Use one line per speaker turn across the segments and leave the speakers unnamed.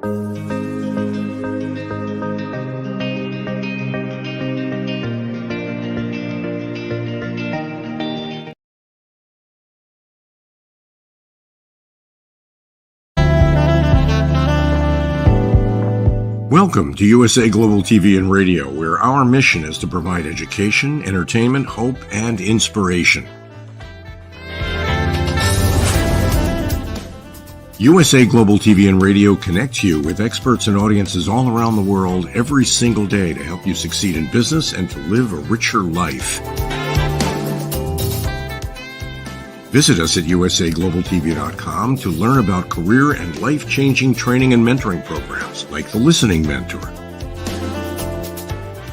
Welcome to USA Global TV and Radio, where our mission is to provide education, entertainment, hope, and inspiration. USA Global TV and Radio connects you with experts and audiences all around the world every single day to help you succeed in business and to live a richer life. Visit us at usaglobaltv.com to learn about career and life-changing training and mentoring programs like the Listening Mentor.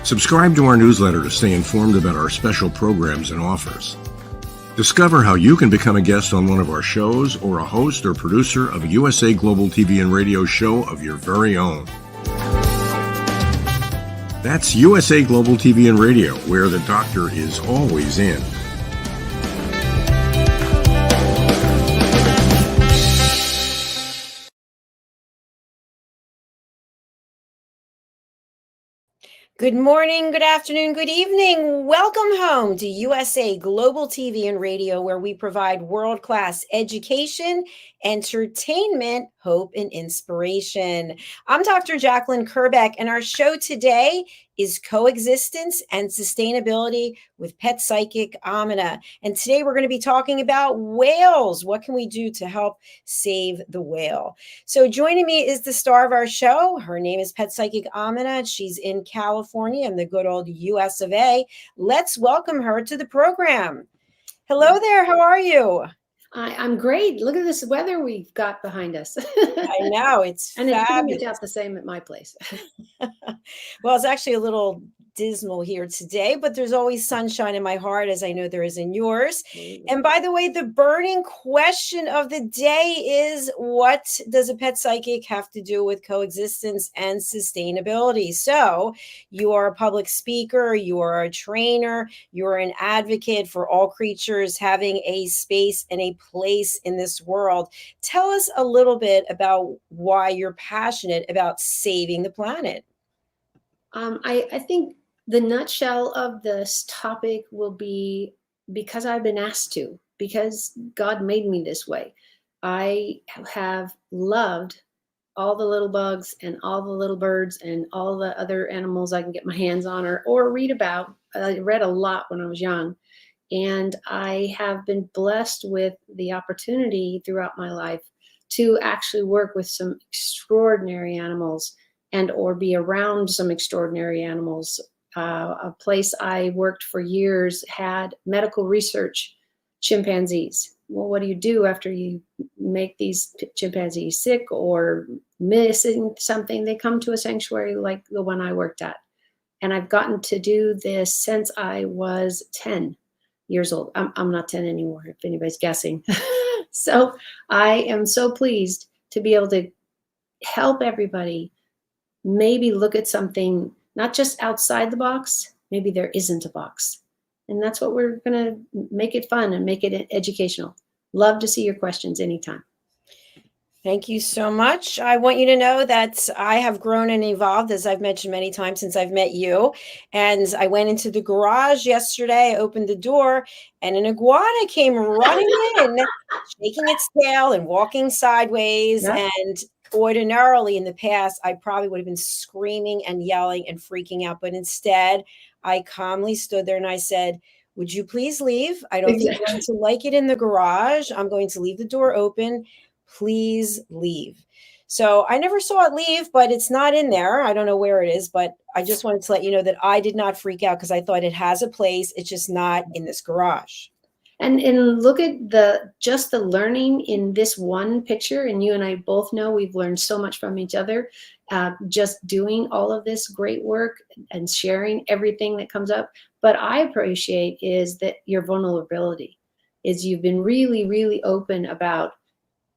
Subscribe to our newsletter to stay informed about our special programs and offers. Discover how you can become a guest on one of our shows or a host or producer of a USA Global TV and Radio show of your very own. That's USA Global TV and Radio, where the doctor is always in.
Good morning, good afternoon, good evening. Welcome home to USA Global TV and Radio, where we provide world-class education, entertainment, hope, and inspiration. I'm Dr. Jacalyn Kerbeck, and our show today is Coexistence and Sustainability with Pet Psychic Aminah. And today we're going to be talking about whales. What can we do to help save the whale? So joining me is the star of our show. Her name is Pet Psychic Aminah. She's in California in the good old US of A. Let's welcome her to the program. Hello there. How are you?
I'm great. Look at this weather we've got behind us.
I know, it's
and
fabulous.
It's about the same at my place.
Well, it's actually a little dismal here today, but there's always sunshine in my heart, as I know there is in yours. And by the way, the burning question of the day is, what does a pet psychic have to do with coexistence and sustainability? So you are a public speaker, you are a trainer, you are an advocate for all creatures having a space and a place in this world. Tell us a little bit about why you're passionate about saving the planet.
I think the nutshell of this topic will be because I've been asked to, because God made me this way. I have loved all the little bugs and all the little birds and all the other animals I can get my hands on or read about. I read a lot when I was young, and I have been blessed with the opportunity throughout my life to actually work with some extraordinary animals and or be around some extraordinary animals. A place I worked for years had medical research chimpanzees. Well, what do you do after you make these chimpanzees sick or missing something? They come to a sanctuary like the one I worked at. And I've gotten to do this since I was 10 years old. I'm not 10 anymore, if anybody's guessing. So I am so pleased to be able to help everybody maybe look at something not just outside the box, maybe there isn't a box. And that's what we're going to make it fun and make it educational. Love to see your questions anytime.
Thank you so much. I want you to know that I have grown and evolved, as I've mentioned many times since I've met you. And I went into the garage yesterday, opened the door, and an iguana came running in, shaking its tail and walking sideways. Yeah. And ordinarily in the past, I probably would have been screaming and yelling and freaking out. But instead, I calmly stood there and I said, would you please leave? I don't think you're going to like it in the garage. I'm going to leave the door open. Please leave. So I never saw it leave, but it's not in there. I don't know where it is, but I just wanted to let you know that I did not freak out because I thought it has a place. It's just not in this garage.
And look at the learning in this one picture. And you and I both know we've learned so much from each other, just doing all of this great work and sharing everything that comes up. But I appreciate is that your vulnerability is you've been really, really open about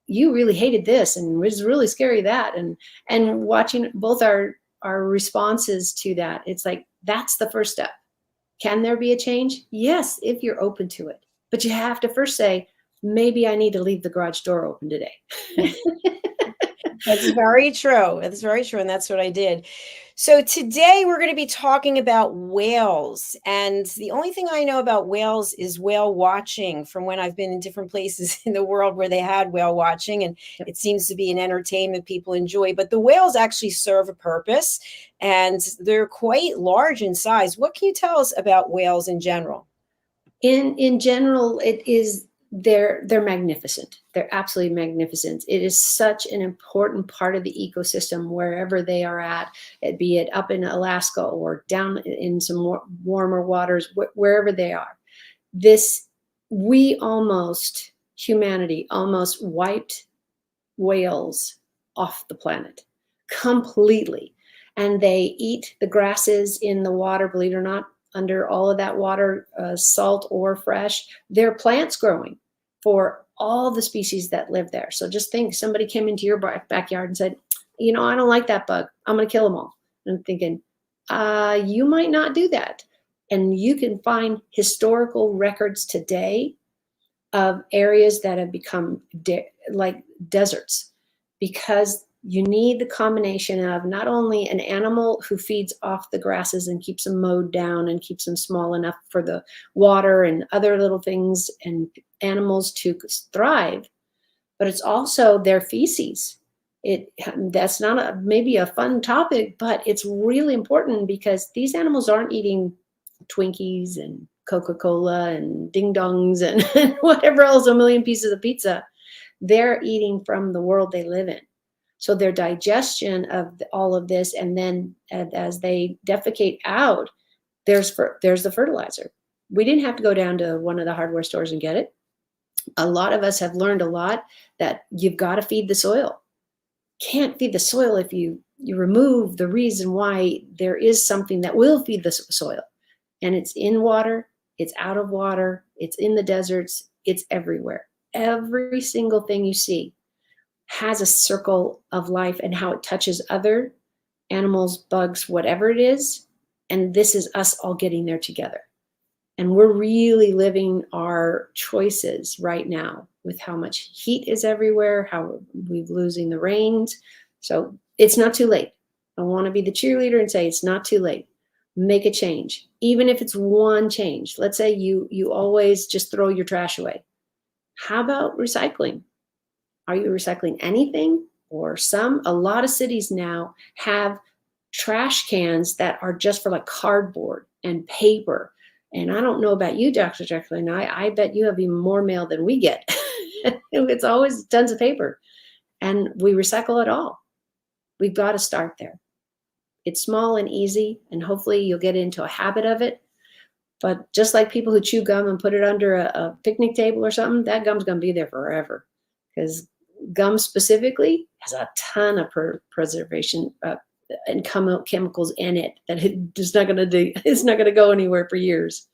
you really hated this and it was really scary that. And watching both our responses to that, it's like, that's the first step. Can there be a change? Yes, if you're open to it. But you have to first say, maybe I need to leave the garage door open today.
That's very true. That's very true. And that's what I did. So today we're going to be talking about whales. And the only thing I know about whales is whale watching from when I've been in different places in the world where they had whale watching. And it seems to be an entertainment people enjoy. But the whales actually serve a purpose and they're quite large in size. What can you tell us about whales in general?
In general, it is they're magnificent. They're absolutely magnificent. It is such an important part of the ecosystem wherever they are at, be it up in Alaska or down in some more warmer waters, wherever they are. Humanity almost wiped whales off the planet completely. And they eat the grasses in the water, believe it or not, under all of that water, salt or fresh. There are plants growing for all the species that live there. So just think somebody came into your backyard and said, I don't like that bug. I'm going to kill them all. And I'm thinking, you might not do that. And you can find historical records today of areas that have become like deserts, because you need the combination of not only an animal who feeds off the grasses and keeps them mowed down and keeps them small enough for the water and other little things and animals to thrive, but it's also their feces. That's not maybe a fun topic, but it's really important because these animals aren't eating Twinkies and Coca-Cola and ding dongs and whatever else, a million pieces of pizza. They're eating from the world they live in. So their digestion of all of this, and then as they defecate out, there's the fertilizer. We didn't have to go down to one of the hardware stores and get it. A lot of us have learned a lot that you've got to feed the soil. Can't feed the soil if you remove the reason why there is something that will feed the soil. And it's in water, it's out of water, it's in the deserts, it's everywhere. Every single thing you see has a circle of life and how it touches other animals, bugs, whatever it is. And this is us all getting there together. And we're really living our choices right now with how much heat is everywhere, how we're losing the rains. So it's not too late. I want to be the cheerleader and say it's not too late. Make a change, even if it's one change. Let's say you always just throw your trash away. How about recycling? Are you recycling anything or some? A lot of cities now have trash cans that are just for like cardboard and paper. And I don't know about you, Dr. Jacalyn. I bet you have even more mail than we get. It's always tons of paper. And we recycle it all. We've got to start there. It's small and easy, and hopefully you'll get into a habit of it. But just like people who chew gum and put it under a picnic table or something, that gum's going to be there forever, because gum specifically has a ton of preservation and chemicals in it that it's not going to go anywhere for years.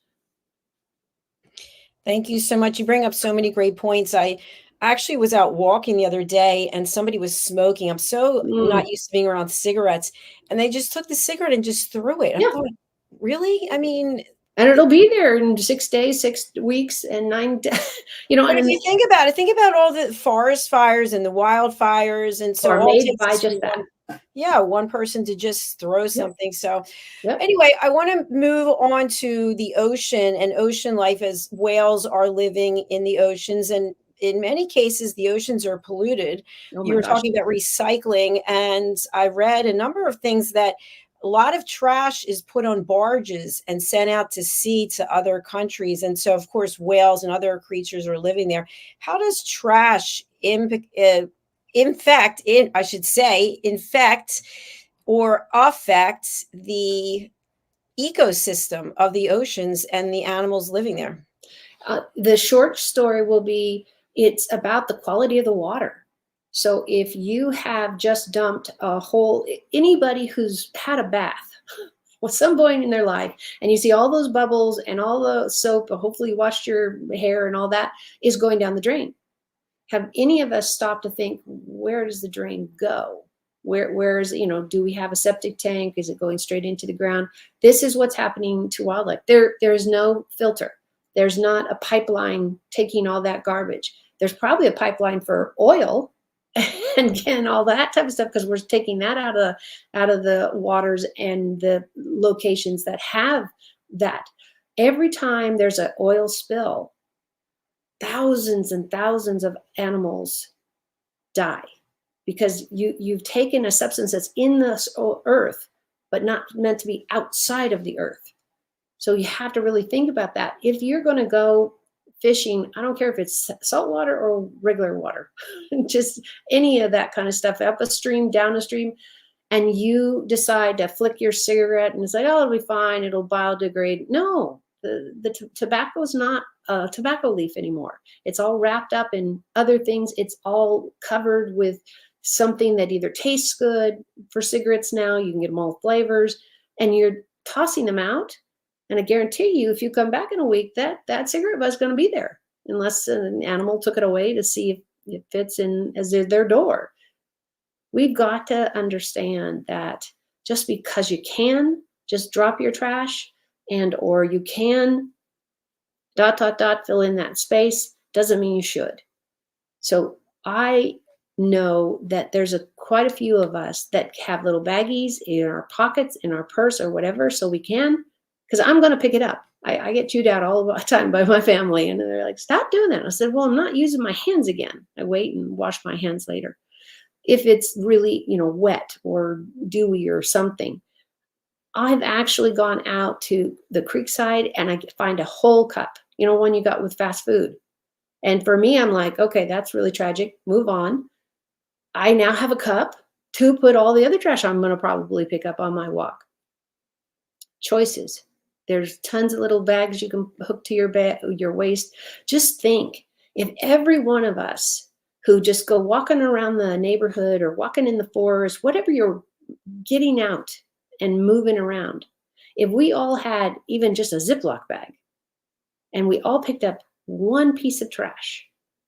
Thank you so much. You bring up so many great points. I actually was out walking the other day and somebody was smoking. I'm so not used to being around cigarettes, and they just took the cigarette and just threw it.
Yeah.
I thought, really? I mean,
and it'll be there in 6 days, 6 weeks, and 9 days.
But if you think about all the forest fires and the wildfires, and so all
made by just that.
One person to just throw something. So anyway, I want to move on to the ocean and ocean life, as whales are living in the oceans, and in many cases, the oceans are polluted. You were talking about recycling, and I read a number of things that a lot of trash is put on barges and sent out to sea to other countries. And so, of course, whales and other creatures are living there. How does trash infect or affect the ecosystem of the oceans and the animals living there?
The short story will be, it's about the quality of the water. So if you have just dumped anybody who's had a bath at some point in their life, and you see all those bubbles and all the soap, hopefully you washed your hair and all that is going down the drain. Have any of us stopped to think, where does the drain go? Where is, do we have a septic tank? Is it going straight into the ground? This is what's happening to wildlife. There is no filter. There's not a pipeline taking all that garbage. There's probably a pipeline for oil, and all that type of stuff, because we're taking that out of the waters and the locations that have that. Every time there's an oil spill, thousands and thousands of animals die, because you've taken a substance that's in the earth but not meant to be outside of the earth. So you have to really think about that. If you're going to go fishing, I don't care if it's salt water or regular water, just any of that kind of stuff, up a stream, down a stream, and you decide to flick your cigarette and it's like, oh, it'll be fine, it'll biodegrade. No, the tobacco is not a tobacco leaf anymore. It's all wrapped up in other things. It's all covered with something that either tastes good. For cigarettes now, you can get them all flavors, and you're tossing them out. And I guarantee you, if you come back in a week, that cigarette butt is going to be there, unless an animal took it away to see if it fits in as their door. We've got to understand that just because you can just drop your trash or you can ... fill in that space, doesn't mean you should. So I know that there's quite a few of us that have little baggies in our pockets, in our purse or whatever, so we can, because I'm going to pick it up. I get chewed out all the time by my family, and they're like, stop doing that. I said, well, I'm not using my hands again. I wait and wash my hands later. If it's really, wet or dewy or something, I've actually gone out to the creekside and I find a whole cup, one you got with fast food. And for me, I'm like, okay, that's really tragic. Move on. I now have a cup to put all the other trash I'm going to probably pick up on my walk. Choices. There's tons of little bags you can hook to your waist. Just think, if every one of us who just go walking around the neighborhood or walking in the forest, whatever you're getting out and moving around, if we all had even just a Ziploc bag and we all picked up one piece of trash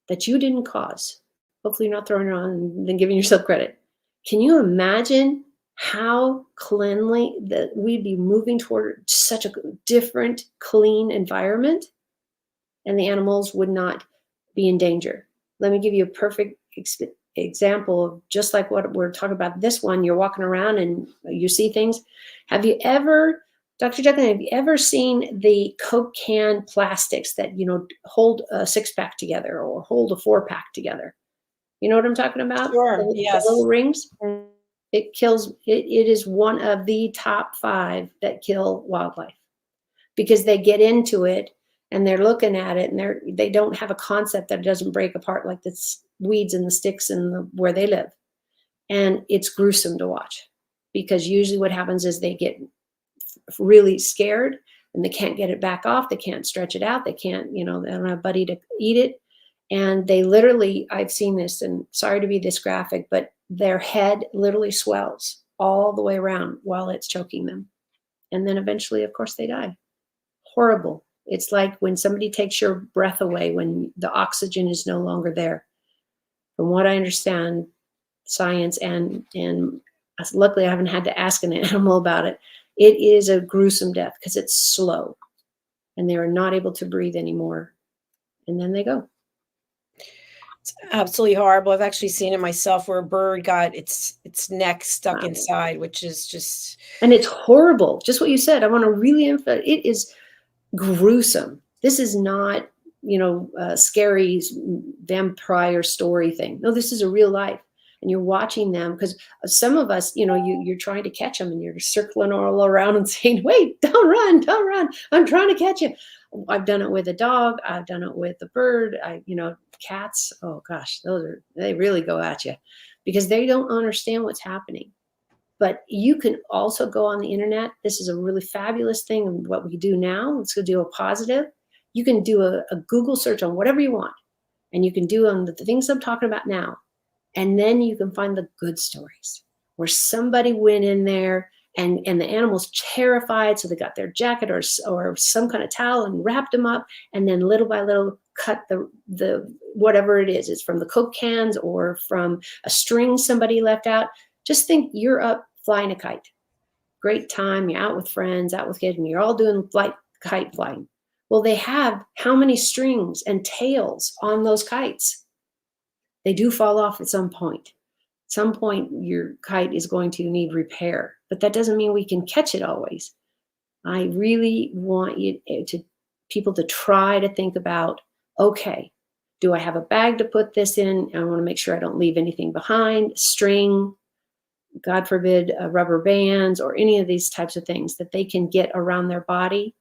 that you didn't cause, hopefully you're not throwing it on and then giving yourself credit. Can you imagine how cleanly that we'd be moving toward such a different, clean environment, and the animals would not be in danger? Let me give you a perfect example of just like what we're talking about. This one, you're walking around and you see things. Have you ever, Dr. Jacalyn, have you ever seen the Coke can plastics that, hold a 6-pack together or hold a 4-pack together? You know what I'm talking about?
Sure. Yes.
The little rings. It kills. It is one of the top 5 that kill wildlife, because they get into it and they're looking at it and they don't have a concept that it doesn't break apart like the weeds and the sticks and where they live. And it's gruesome to watch, because usually what happens is they get really scared and they can't get it back off. They can't stretch it out. They can't, they don't have anybody to eat it. And they literally, I've seen this, and sorry to be this graphic, but their head literally swells all the way around while it's choking them. And then eventually, of course, they die. Horrible. It's like when somebody takes your breath away, when the oxygen is no longer there. From what I understand, science and luckily I haven't had to ask an animal about it, it is a gruesome death because it's slow and they are not able to breathe anymore. And then they go.
It's absolutely horrible. I've actually seen it myself, where a bird got its neck stuck inside, which is just...
And it's horrible. Just what you said. I want to really emphasize, it is gruesome. This is not, a scary vampire story thing. No, this is a real life. And you're watching them, because some of us, you're trying to catch them and you're circling all around and saying, wait, don't run. I'm trying to catch you. I've done it with a dog. I've done it with a bird. Cats. Oh gosh, they really go at you because they don't understand what's happening. But you can also go on the internet. This is a really fabulous thing. And what we do now, let's go do a positive. You can do a Google search on whatever you want. And you can do on the things I'm talking about now. And then you can find the good stories where somebody went in there and the animal's terrified. So they got their jacket or some kind of towel and wrapped them up. And then little by little cut the whatever it is. It's from the Coke cans or from a string somebody left out. Just think you're up flying a kite. Great time. You're out with friends, out with kids, and you're all doing kite flying. Well, they have how many strings and tails on those kites? They do fall off at some point. At some point, your kite is going to need repair, but that doesn't mean we can catch it always. I really want people to try to think about, okay, do I have a bag to put this in? I want to make sure I don't leave anything behind, string, God forbid, rubber bands, or any of these types of things that they can get around their body.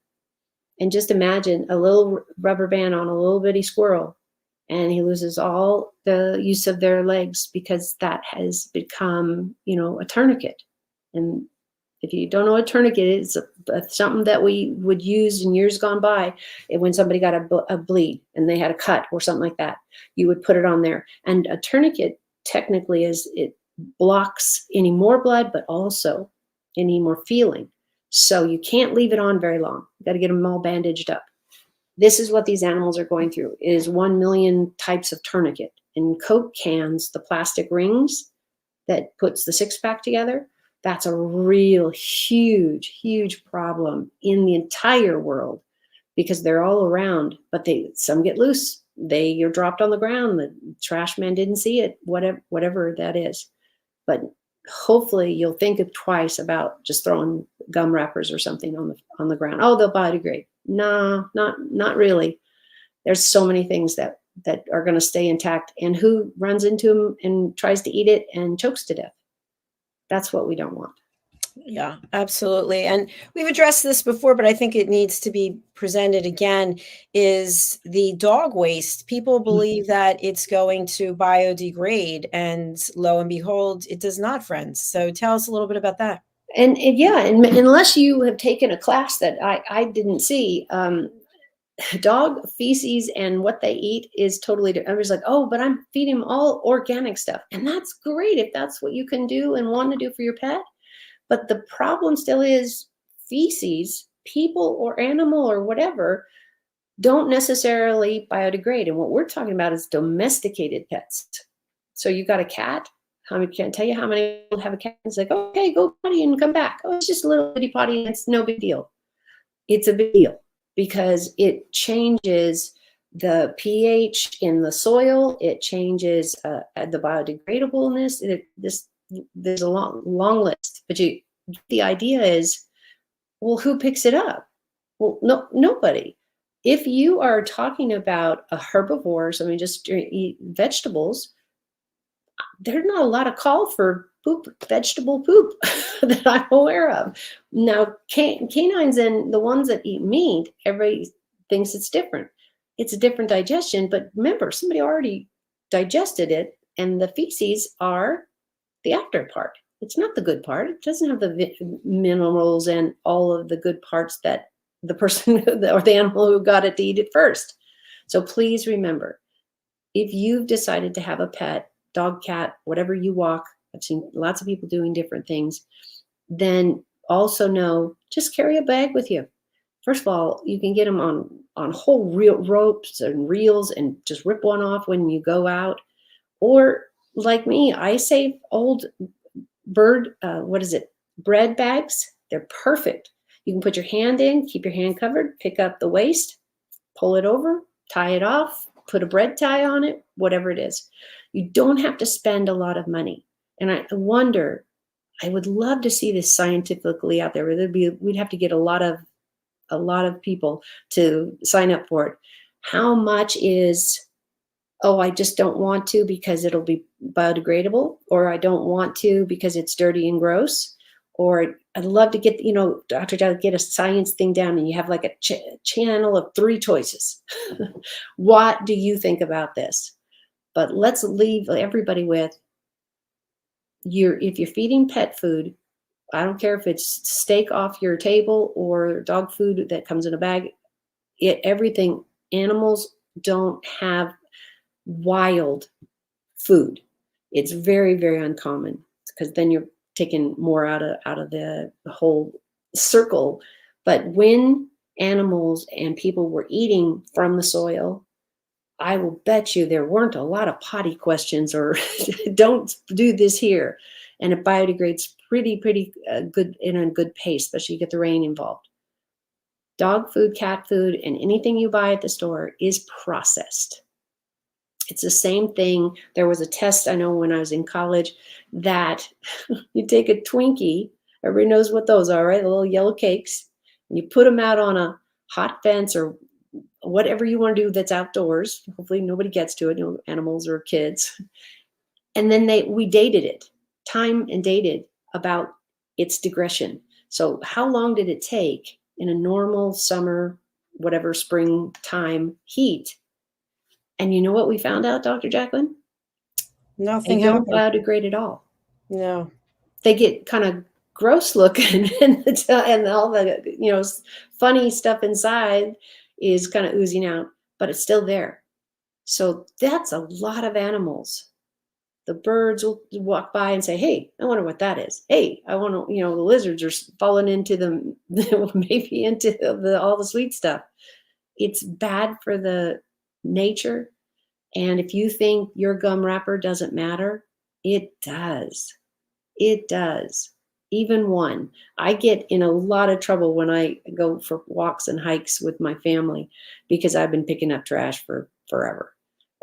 And just imagine a little rubber band on a little bitty squirrel, and he loses all the use of their legs because that has become, a tourniquet. And if you don't know what a tourniquet is, it's something that we would use in years gone by. When somebody got a bleed and they had a cut or something like that, you would put it on there. And a tourniquet technically it blocks any more blood, but also any more feeling. So you can't leave it on very long. You got to get them all bandaged up. This is what these animals are going through. It is 1 million types of tourniquet. In Coke cans, the plastic rings that puts the six-pack together, that's a real huge, huge problem in the entire world because they're all around, but some get loose. You're dropped on the ground. The trash man didn't see it, whatever that is. But hopefully you'll think twice about just throwing gum wrappers or something on the ground. Oh, they'll biodegrade. No, not really. There's so many things that are going to stay intact, and who runs into them and tries to eat it and chokes to death. That's what we don't want.
Yeah, absolutely. And we've addressed this before, but I think it needs to be presented again, is the dog waste. People believe that it's going to biodegrade, and lo and behold, it does not, friends. So tell us a little bit about that.
And unless you have taken a class that I didn't see, dog feces and what they eat is totally different. Everybody's like, oh, but I'm feeding them all organic stuff. And that's great if that's what you can do and want to do for your pet. But the problem still is feces, people or animal or whatever, don't necessarily biodegrade. And what we're talking about is domesticated pets. So you got a cat. I can't tell you how many people have a cat. It's like, okay, go potty and come back. Oh, it's just a little bitty potty. It's no big deal. It's a big deal because it changes the pH in the soil. It changes the biodegradableness. There's a long list, but the idea is, well, who picks it up? Well, nobody. If you are talking about a herbivore, so just eat vegetables, there's not a lot of call for vegetable poop that I'm aware of. Now, canines and the ones that eat meat, everybody thinks it's different. It's a different digestion, but remember, somebody already digested it, and the feces are the after part. It's not the good part. It doesn't have the minerals and all of the good parts that the person or the animal who got it to eat it first. So please remember, if you've decided to have a pet, dog, cat, whatever you walk, I've seen lots of people doing different things, then also know, just carry a bag with you. First of all, you can get them on whole ropes and reels and just rip one off when you go out. Or like me, I save old bread bags. They're perfect. You can put your hand in, keep your hand covered, pick up the waste, pull it over, tie it off, put a bread tie on it, whatever it is. You don't have to spend a lot of money. And I wonder, I would love to see this scientifically out there. We'd have to get a lot of people to sign up for it. How much is, oh, I just don't want to because it'll be biodegradable, or I don't want to because it's dirty and gross, or I'd love to get, Dr. Jacalyn, get a science thing down and you have like a channel of 3 choices. What do you think about this? But let's leave everybody with, if you're feeding pet food, I don't care if it's steak off your table or dog food that comes in a bag, everything, animals don't have wild food. It's very, very uncommon because then you're taking more out of the whole circle. But when animals and people were eating from the soil, I will bet you there weren't a lot of potty questions or don't do this here. And it biodegrades pretty good in a good pace, especially you get the rain involved. Dog food, cat food, and anything you buy at the store is processed. It's the same thing. There was a test I know when I was in college that you take a Twinkie, everybody knows what those are, right? The little yellow cakes, and you put them out on a hot fence or whatever you want to do that's outdoors. Hopefully nobody gets to it, no animals or kids. And then we dated it, time and dated about its digression. So how long did it take in a normal summer, whatever springtime heat? And you know what we found out, Dr. Jacalyn?
Nothing
They don't
happened.
biodegrade at all.
No.
They get kind of gross looking and all the, funny stuff inside is kind of oozing out, but it's still there. So that's a lot of animals. The birds will walk by and say, hey, I wonder what that is. Hey, I want to, the lizards are falling into them, maybe into all the sweet stuff. It's bad for the nature. And if you think your gum wrapper doesn't matter, it does. It does. Even one. I get in a lot of trouble when I go for walks and hikes with my family because I've been picking up trash for forever.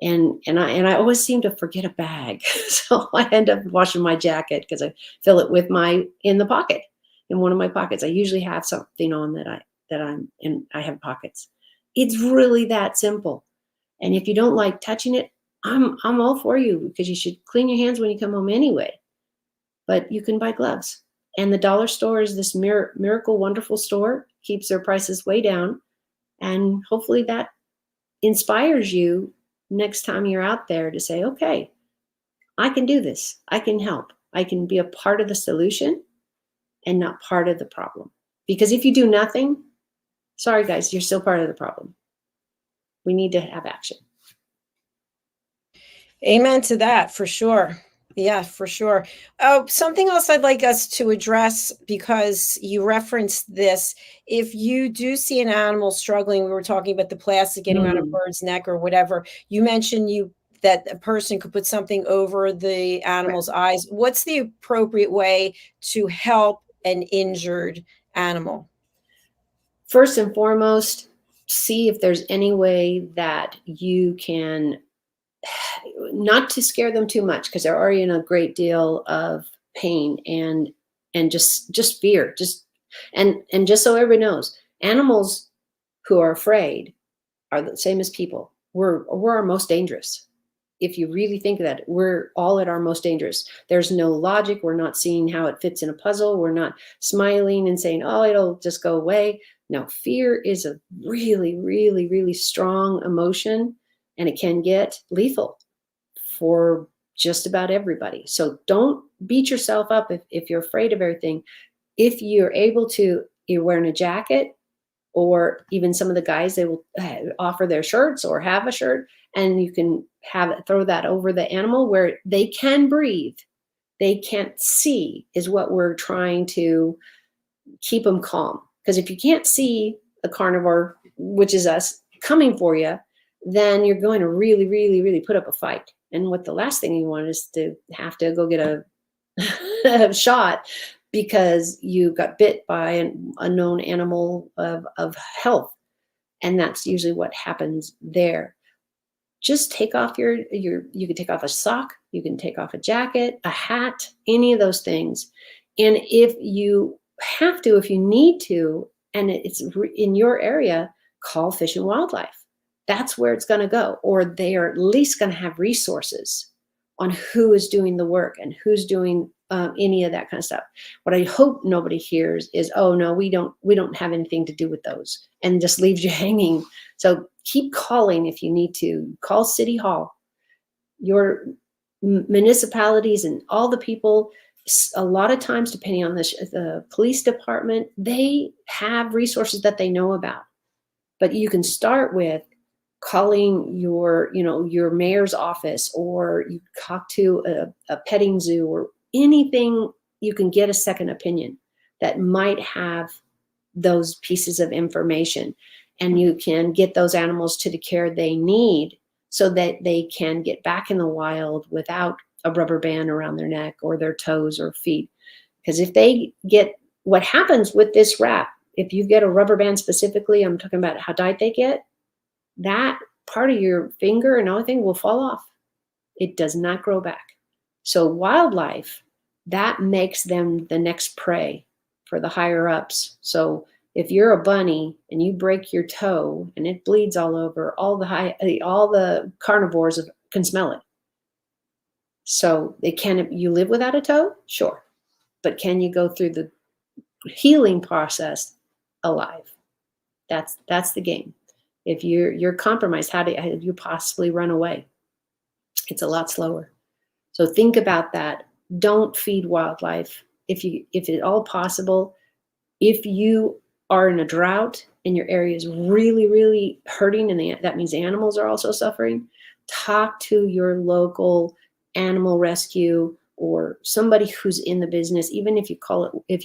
And I always seem to forget a bag. So I end up washing my jacket because I fill it with in the pocket, in one of my pockets. I usually have something on that I'm in. I have pockets. It's really that simple. And if you don't like touching it, I'm all for you, because you should clean your hands when you come home anyway. But you can buy gloves. And the dollar store is this miracle, wonderful store, keeps their prices way down. And hopefully that inspires you next time you're out there to say, okay, I can do this. I can help. I can be a part of the solution and not part of the problem. Because if you do nothing, sorry guys, you're still part of the problem. We need to have action.
Amen to that, for sure. Yeah, for sure. Something else I'd like us to address, because you referenced this. If you do see an animal struggling, we were talking about the plastic getting around a bird's neck or whatever. You mentioned that a person could put something over the animal's eyes. What's the appropriate way to help an injured animal?
First and foremost, see if there's any way that you can, not to scare them too much, because they're already in a great deal of pain and just fear. And just so everybody knows, animals who are afraid are the same as people. We're our most dangerous. If you really think of that, we're all at our most dangerous. There's no logic. We're not seeing how it fits in a puzzle. We're not smiling and saying, oh, it'll just go away. No, fear is a really, really, really strong emotion, and it can get lethal for just about everybody. So don't beat yourself up if you're afraid of everything. If you're able to, you're wearing a jacket, or even some of the guys, they will offer their shirts or have a shirt, and you can throw that over the animal where they can breathe. They can't see is what we're trying to keep them calm. Because if you can't see a carnivore, which is us, coming for you, then you're going to really, really, really put up a fight. And what the last thing you want is to have to go get a shot because you got bit by an unknown animal of health. And that's usually what happens there. Just take off you can take off a sock, you can take off a jacket, a hat, any of those things. And if you have to, if you need to, and it's in your area, call Fish and Wildlife. That's where it's going to go. Or they are at least going to have resources on who is doing the work and who's doing any of that kind of stuff. What I hope nobody hears is, oh no, we don't have anything to do with those, and just leaves you hanging. So keep calling if you need to. Call City Hall, your municipalities, and all the people. A lot of times, depending on the police department, they have resources that they know about. But you can start with calling your mayor's office, or you talk to a petting zoo, or anything you can get a second opinion that might have those pieces of information, and you can get those animals to the care they need so that they can get back in the wild without a rubber band around their neck or their toes or feet. Because if they get, what happens with this wrap, if you get a rubber band specifically, I'm talking about how tight they get, that part of your finger and everything will fall off. It does not grow back. So wildlife, that makes them the next prey for the higher ups. So if you're a bunny and you break your toe and it bleeds all over, all the carnivores can smell it. So you live without a toe? Sure. But can you go through the healing process alive? That's the game. If you're compromised, how do you possibly run away? It's a lot slower. So think about that. Don't feed wildlife. If at all possible, if you are in a drought and your area is really, really hurting, and that means animals are also suffering, talk to your local animal rescue or somebody who's in the business, even if you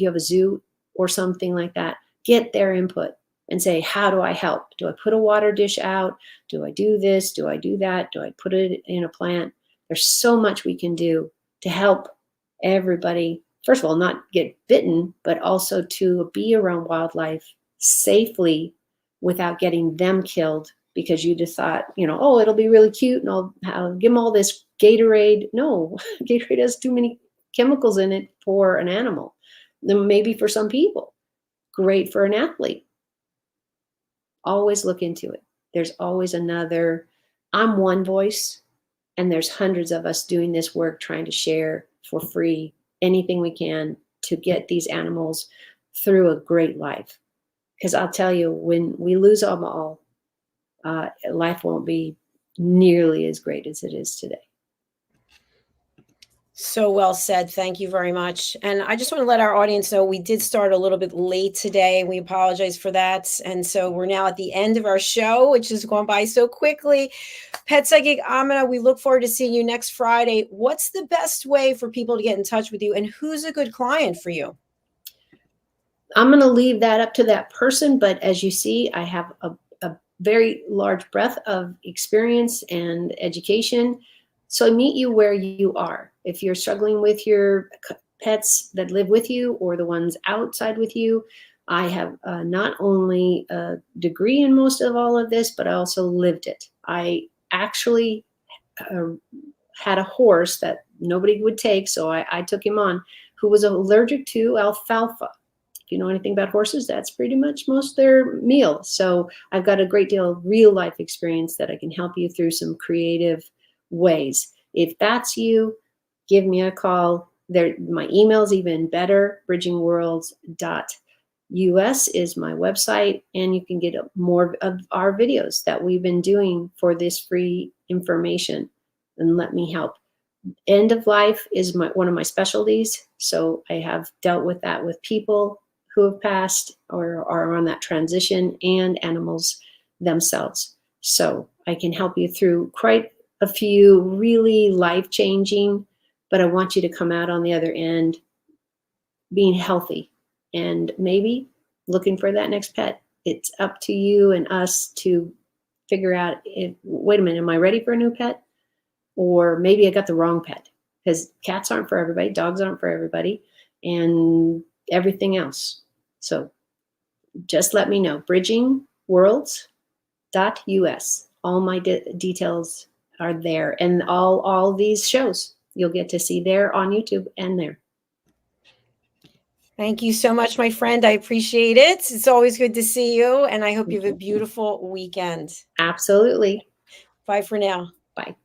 have a zoo or something like that, get their input and say, how do I help? Do I put a water dish out? Do I do this? Do I do that? Do I put it in a plant? There's so much we can do to help everybody, first of all, not get bitten, but also to be around wildlife safely without getting them killed because you just thought, oh, it'll be really cute and I'll give them all this Gatorade. No, Gatorade has too many chemicals in it for an animal. Then maybe for some people, great for an athlete. Always look into it. There's always another. I'm one voice, and there's hundreds of us doing this work, trying to share for free anything we can to get these animals through a great life. Because I'll tell you, when we lose them all, life won't be nearly as great as it is today.
So well said. Thank you very much. And I just want to let our audience know we did start a little bit late today. We apologize for that. And so we're now at the end of our show, which has gone by so quickly. Pet Psychic Aminah, we look forward to seeing you next Friday. What's the best way for people to get in touch with you, and who's a good client for you?
I'm going to leave that up to that person. But as you see, I have a very large breadth of experience and education. So I meet you where you are. If you're struggling with your pets that live with you or the ones outside with you, I have not only a degree in most of all of this, but I also lived it. I actually had a horse that nobody would take, so I took him on, who was allergic to alfalfa. If you know anything about horses, that's pretty much most their meal. So I've got a great deal of real life experience that I can help you through some creative ways. If that's you, give me a call. My email's even better. bridgingworlds.us is my website, and you can get more of our videos that we've been doing for this free information, and let me help. End of life is one of my specialties, so I have dealt with that with people who have passed or are on that transition, and animals themselves. So I can help you through quite a few really life-changing, but I want you to come out on the other end being healthy and maybe looking for that next pet. It's up to you and us to figure out, wait a minute, am I ready for a new pet? Or maybe I got the wrong pet, because cats aren't for everybody, dogs aren't for everybody, and everything else. So just let me know. bridgingworlds.us. All my details are there, and all these shows you'll get to see there on YouTube and there.
Thank you so much, my friend. I appreciate it. It's always good to see you, and I hope you have a beautiful weekend.
Absolutely.
Bye for now.
Bye.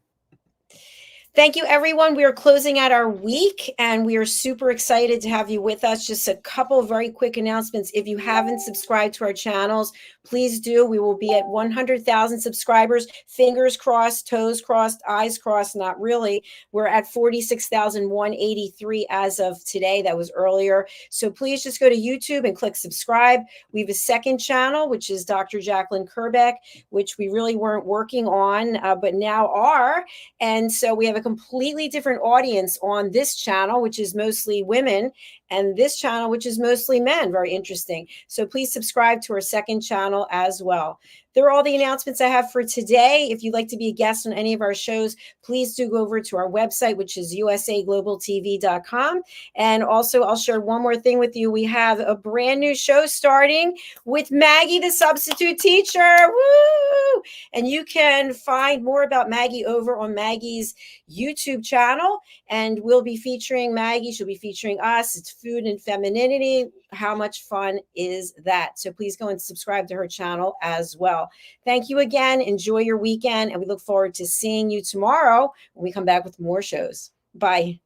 Thank you, everyone. We are closing out our week, and we are super excited to have you with us. Just a couple of very quick announcements. If you haven't subscribed to our channels, please do. We will be at 100,000 subscribers. Fingers crossed, toes crossed, eyes crossed. Not really. We're at 46,183 as of today. That was earlier. So please just go to YouTube and click subscribe. We have a second channel, which is Dr. Jacalyn Kerbeck, which we really weren't working on, but now are. And so we have a completely different audience on this channel, which is mostly women. and this channel, which is mostly men. Very interesting. So please subscribe to our second channel as well. There are all the announcements I have for today. If you'd like to be a guest on any of our shows, please do go over to our website, which is usaglobaltv.com. And also, I'll share one more thing with you. We have a brand new show starting with Maggie, the substitute teacher. Woo! And you can find more about Maggie over on Maggie's YouTube channel. And we'll be featuring Maggie. She'll be featuring us. It's food and femininity. How much fun is that? So please go and subscribe to her channel as well. Thank you again. Enjoy your weekend. And we look forward to seeing you tomorrow when we come back with more shows. Bye.